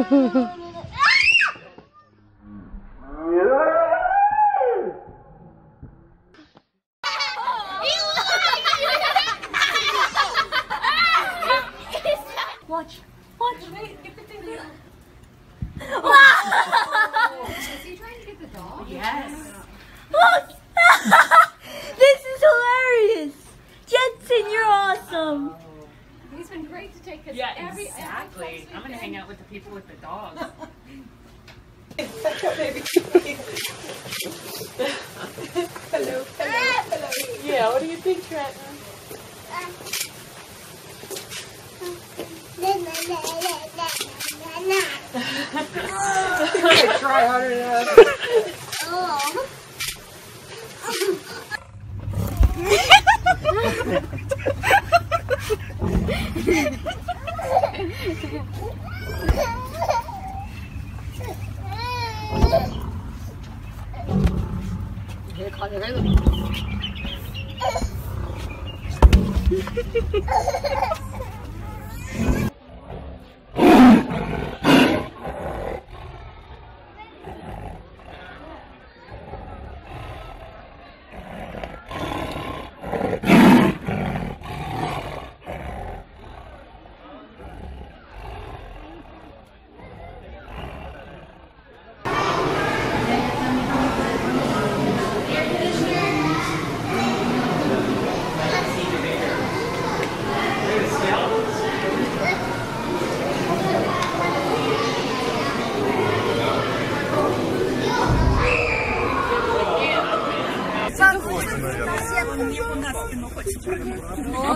Watch. Watch. Get the finger. Is he trying to get the dog? Yes. Look! This is hilarious! Jensen, you're awesome! He's been great to take us. Yeah, exactly. I'm gonna hang out with the people with the dogs. Hello, hello. Yeah, what do you think, Trenton? Try harder enough.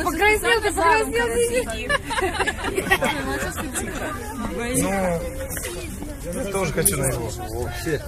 Покраснел, ты покраснел, Ну, я тоже хочу на его. Вообще.